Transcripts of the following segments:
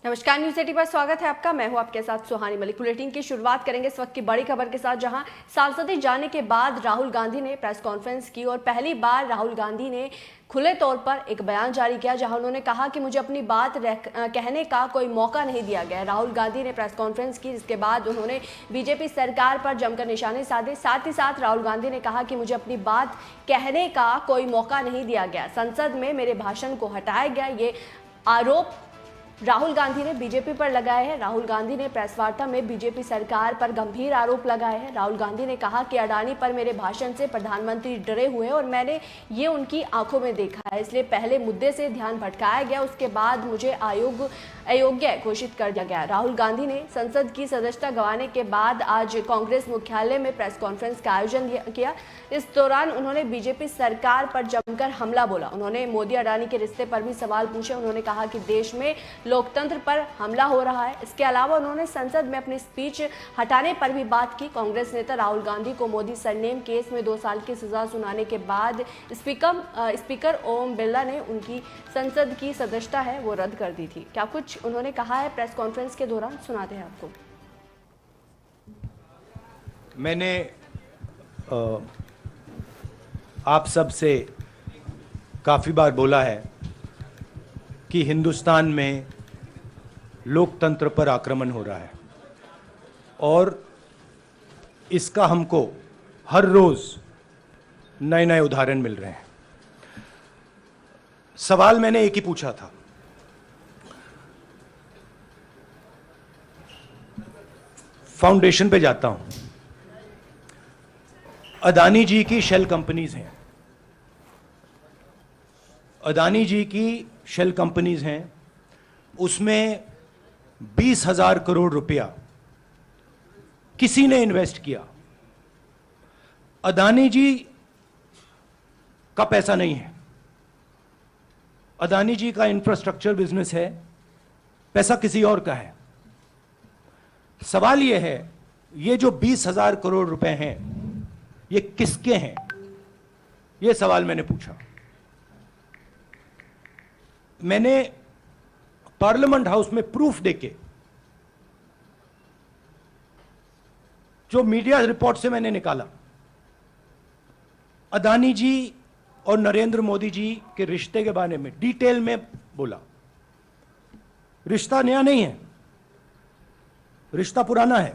नमस्कार, न्यूज 80 पर स्वागत है आपका। मैं हूं आपके साथ सुहानी मलिक। बुलेटिन की शुरुआत करेंगे इस वक्त की बड़ी खबर के साथ, जहां सांसद जाने के बाद राहुल गांधी ने प्रेस कॉन्फ्रेंस की और पहली बार राहुल गांधी ने खुले तौर पर एक बयान जारी किया, जहां उन्होंने कहा कि मुझे अपनी बात कहने का कोई मौका नहीं दिया गया। राहुल गांधी ने प्रेस कॉन्फ्रेंस की, जिसके बाद उन्होंने बीजेपी सरकार पर जमकर निशाने साधे। साथ ही साथ राहुल गांधी ने कहा कि मुझे अपनी बात कहने का कोई मौका नहीं दिया गया, संसद में मेरे भाषण को हटाया गया। ये आरोप राहुल गांधी ने बीजेपी पर लगाए हैं। राहुल गांधी ने प्रेस वार्ता में बीजेपी सरकार पर गंभीर आरोप लगाए हैं। राहुल गांधी ने कहा कि अडानी पर मेरे भाषण से प्रधानमंत्री डरे हुए और मैंने ये उनकी आंखों में देखा है, इसलिए पहले मुद्दे से ध्यान भटकाया गया, उसके बाद मुझे अयोग्य घोषित कर दिया गया। राहुल गांधी ने संसद की सदस्यता गंवाने के बाद आज कांग्रेस मुख्यालय में प्रेस कॉन्फ्रेंस का आयोजन किया। इस दौरान उन्होंने बीजेपी सरकार पर जमकर हमला बोला। उन्होंने मोदी अडानी के रिश्ते पर भी सवाल पूछे। उन्होंने कहा कि देश में लोकतंत्र पर हमला हो रहा है। इसके अलावा उन्होंने संसद में अपनी स्पीच हटाने पर भी बात की। कांग्रेस नेता राहुल गांधी को मोदी सरनेम केस में 2 साल की सजा सुनाने के बाद स्पीकर ओम बिरला ने उनकी संसद की सदस्यता है वो रद्द कर दी थी। क्या कुछ उन्होंने कहा है प्रेस कॉन्फ्रेंस के दौरान, सुनाते हैं आपको। मैंने आप सब से काफ़ी बार बोला है कि हिंदुस्तान में लोकतंत्र पर आक्रमण हो रहा है और इसका हमको हर रोज़ नए नए उदाहरण मिल रहे हैं। सवाल मैंने एक ही पूछा था, फाउंडेशन पे जाता हूं, अदानी जी की शेल कंपनीज हैं, अदानी जी की शेल कंपनीज हैं, उसमें 20,000 करोड़ रुपया किसी ने इन्वेस्ट किया। अदानी जी का पैसा नहीं है, अदानी जी का इंफ्रास्ट्रक्चर बिजनेस है, पैसा किसी और का है। सवाल यह है, ये जो 20,000 करोड़ रुपए हैं ये किसके हैं? ये सवाल मैंने पूछा। मैंने पार्लियामेंट हाउस में प्रूफ देके, जो मीडिया रिपोर्ट से मैंने निकाला, अदानी जी और नरेंद्र मोदी जी के रिश्ते के बारे में डिटेल में बोला। रिश्ता नया नहीं है, रिश्ता पुराना है।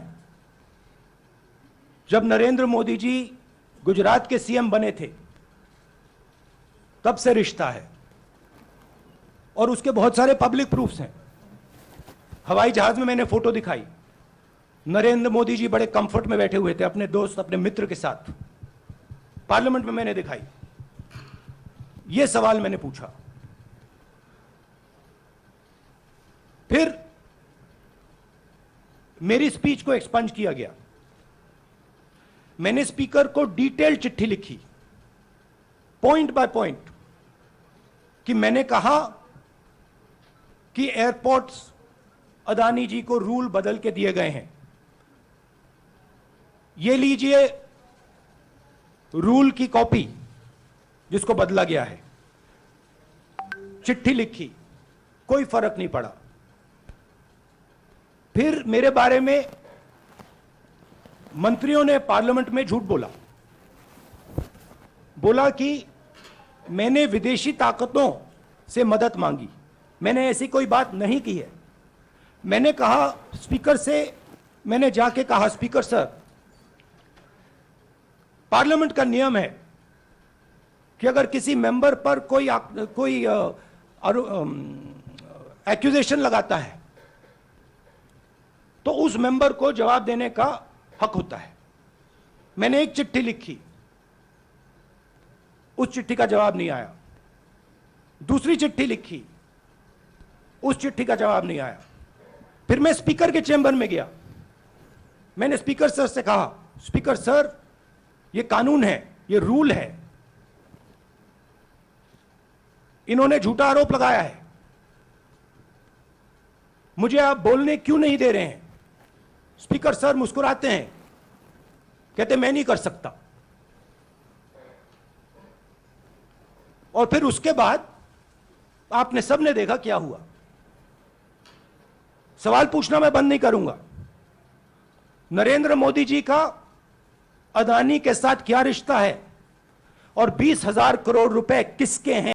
जब नरेंद्र मोदी जी गुजरात के सीएम बने थे तब से रिश्ता है और उसके बहुत सारे पब्लिक प्रूफ्स हैं। हवाई जहाज में मैंने फोटो दिखाई, नरेंद्र मोदी जी बड़े कंफर्ट में बैठे हुए थे अपने दोस्त, अपने मित्र के साथ। पार्लियामेंट में मैंने दिखाई। यह सवाल मैंने पूछा। फिर मेरी स्पीच को एक्सपंज किया गया। मैंने स्पीकर को डिटेल चिट्ठी लिखी, पॉइंट बाय पॉइंट, कि मैंने कहा कि एयरपोर्ट्स अदानी जी को रूल बदल के दिए गए हैं। ये लीजिए रूल की कॉपी जिसको बदला गया है। चिट्ठी लिखी, कोई फर्क नहीं पड़ा। फिर मेरे बारे में मंत्रियों ने पार्लियामेंट में झूठ बोला कि मैंने विदेशी ताकतों से मदद मांगी। मैंने ऐसी कोई बात नहीं की है। मैंने कहा स्पीकर से, मैंने जाके कहा, स्पीकर सर, पार्लियामेंट का नियम है कि अगर किसी मेंबर पर कोई एक्यूजेशन लगाता है तो उस मेंबर को जवाब देने का हक होता है। मैंने एक चिट्ठी लिखी, उस चिट्ठी का जवाब नहीं आया। दूसरी चिट्ठी लिखी, उस चिट्ठी का जवाब नहीं आया। फिर मैं स्पीकर के चेंबर में गया। मैंने स्पीकर सर से कहा, स्पीकर सर, यह कानून है, यह रूल है, इन्होंने झूठा आरोप लगाया है, मुझे आप बोलने क्यों नहीं दे रहे हैं? स्पीकर सर मुस्कुराते हैं, कहते मैं नहीं कर सकता। और फिर उसके बाद आपने सबने देखा क्या हुआ। सवाल पूछना मैं बंद नहीं करूंगा। नरेंद्र मोदी जी का अदानी के साथ क्या रिश्ता है और 20,000 करोड़ रुपए किसके हैं?